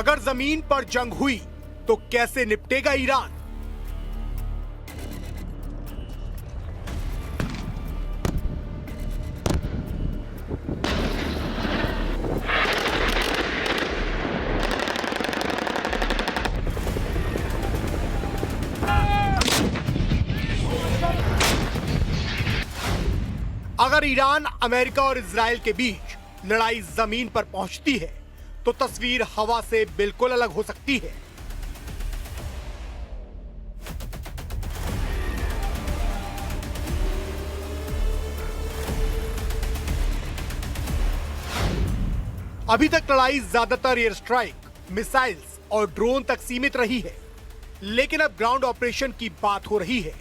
अगर जमीन पर जंग हुई तो कैसे निपटेगा ईरान? अगर ईरान, अमेरिका और इजराइल के बीच लड़ाई जमीन पर पहुंचती है तो तस्वीर हवा से बिल्कुल अलग हो सकती है। अभी तक लड़ाई ज्यादातर एयर स्ट्राइक, मिसाइल्स और ड्रोन तक सीमित रही है, लेकिन अब ग्राउंड ऑपरेशन की बात हो रही है।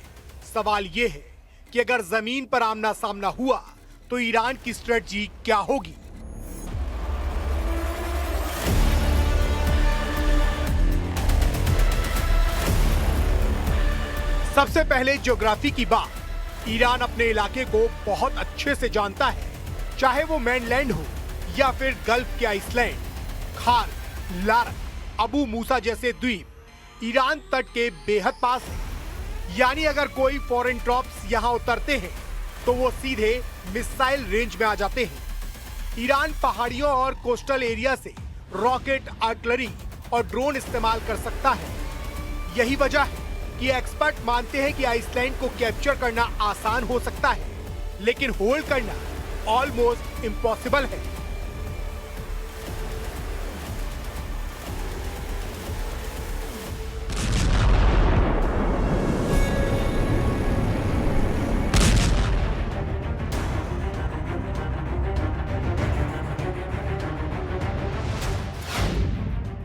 सवाल यह है कि अगर जमीन पर आमना सामना हुआ तो ईरान की स्ट्रेटजी क्या होगी? सबसे पहले ज्योग्राफी की बात। ईरान अपने इलाके को बहुत अच्छे से जानता है, चाहे वो मेनलैंड हो या फिर गल्फ के आइसलैंड, खार, लारक, अबू मूसा जैसे द्वीप ईरान तट के बेहद पास है। यानी अगर कोई फॉरेन ट्रॉप्स यहां उतरते हैं तो वो सीधे मिसाइल रेंज में आ जाते हैं। ईरान पहाड़ियों और कोस्टल एरिया से रॉकेट, आर्टिलरी और ड्रोन इस्तेमाल कर सकता है। यही वजह है कि एक्सपर्ट मानते हैं कि आइसलैंड को कैप्चर करना आसान हो सकता है, लेकिन होल्ड करना ऑलमोस्ट इम्पॉसिबल है।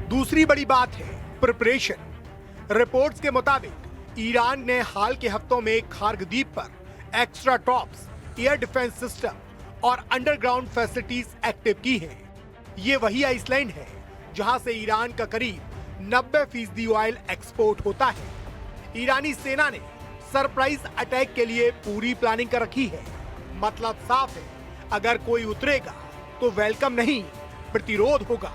दूसरी बड़ी बात है प्रिपरेशन। रिपोर्ट्स के मुताबिक ईरान ने हाल के हफ्तों में खार्ग द्वीप पर extra tops, air defence system और अंडरग्राउंड फैसिलिटीज एक्टिव की हैं। ये वही आइसलैंड है जहां से ईरान का करीब 90% ऑयल एक्सपोर्ट होता है। ईरानी सेना ने सरप्राइज अटैक के लिए पूरी प्लानिंग कर रखी है। मतलब साफ है, अगर कोई उतरेगा तो वेलकम नहीं, प्रतिरोध होगा।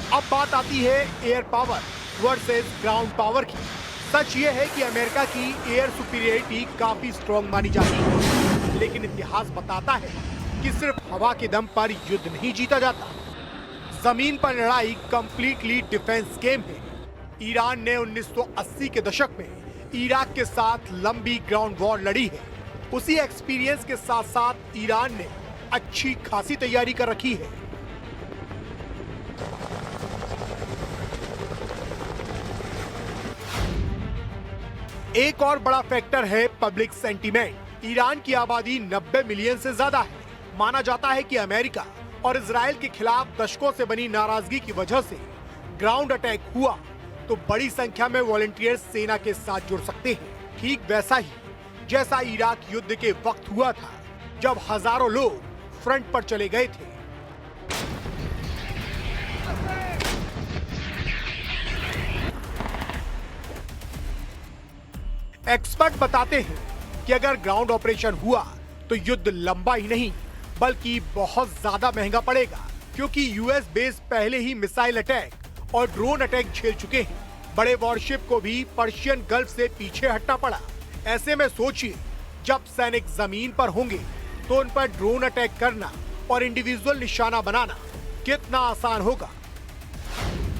अब बात आती है air power versus ground power की। सच ये है कि अमेरिका की एयर सुपीरियरिटी काफी स्ट्रॉन्ग मानी जाती है, लेकिन इतिहास बताता है कि सिर्फ हवा के दम पर युद्ध नहीं जीता जाता। जमीन पर लड़ाई कंप्लीटली डिफेंस गेम है। ईरान ने 1980 के दशक में इराक के साथ लंबी ग्राउंड वॉर लड़ी है। उसी एक्सपीरियंस के साथ साथ ईरान ने अच्छी खासी तैयारी कर रखी है। एक और बड़ा फैक्टर है पब्लिक सेंटीमेंट। ईरान की आबादी 90 मिलियन से ज्यादा है। माना जाता है कि अमेरिका और इजराइल के खिलाफ दशकों से बनी नाराजगी की वजह से ग्राउंड अटैक हुआ तो बड़ी संख्या में वॉलंटियर्स सेना के साथ जुड़ सकते हैं। ठीक वैसा ही जैसा इराक युद्ध के वक्त हुआ था, जब हजारों लोग फ्रंट पर चले गए थे। एक्सपर्ट बताते हैं कि अगर ग्राउंड ऑपरेशन हुआ तो युद्ध लंबा ही नहीं बल्कि बहुत ज्यादा महंगा पड़ेगा, क्योंकि यूएस बेस पहले ही मिसाइल अटैक और ड्रोन अटैक झेल चुके हैं। बड़े वॉरशिप को भी पर्शियन गल्फ से पीछे हटना पड़ा। ऐसे में सोचिए, जब सैनिक जमीन पर होंगे तो उन पर ड्रोन अटैक करना और इंडिविजुअल निशाना बनाना कितना आसान होगा।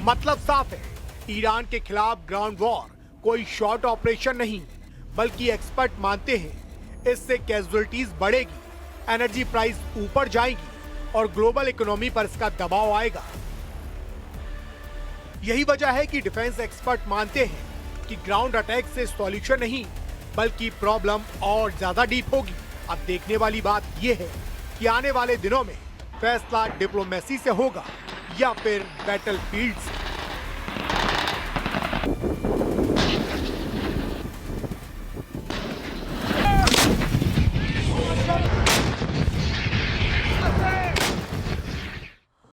मतलब साफ है, ईरान के खिलाफ ग्राउंड वॉर कोई शॉर्ट ऑपरेशन नहीं, बल्कि एक्सपर्ट मानते हैं इससे कैजुअलिटीज बढ़ेगी, एनर्जी प्राइस ऊपर जाएगी और ग्लोबल इकोनॉमी पर इसका दबाव आएगा। यही वजह है कि डिफेंस एक्सपर्ट मानते हैं कि ग्राउंड अटैक से सॉल्यूशन नहीं बल्कि प्रॉब्लम और ज्यादा डीप होगी। अब देखने वाली बात यह है कि आने वाले दिनों में फैसला डिप्लोमेसी से होगा या फिर बैटलफील्ड से।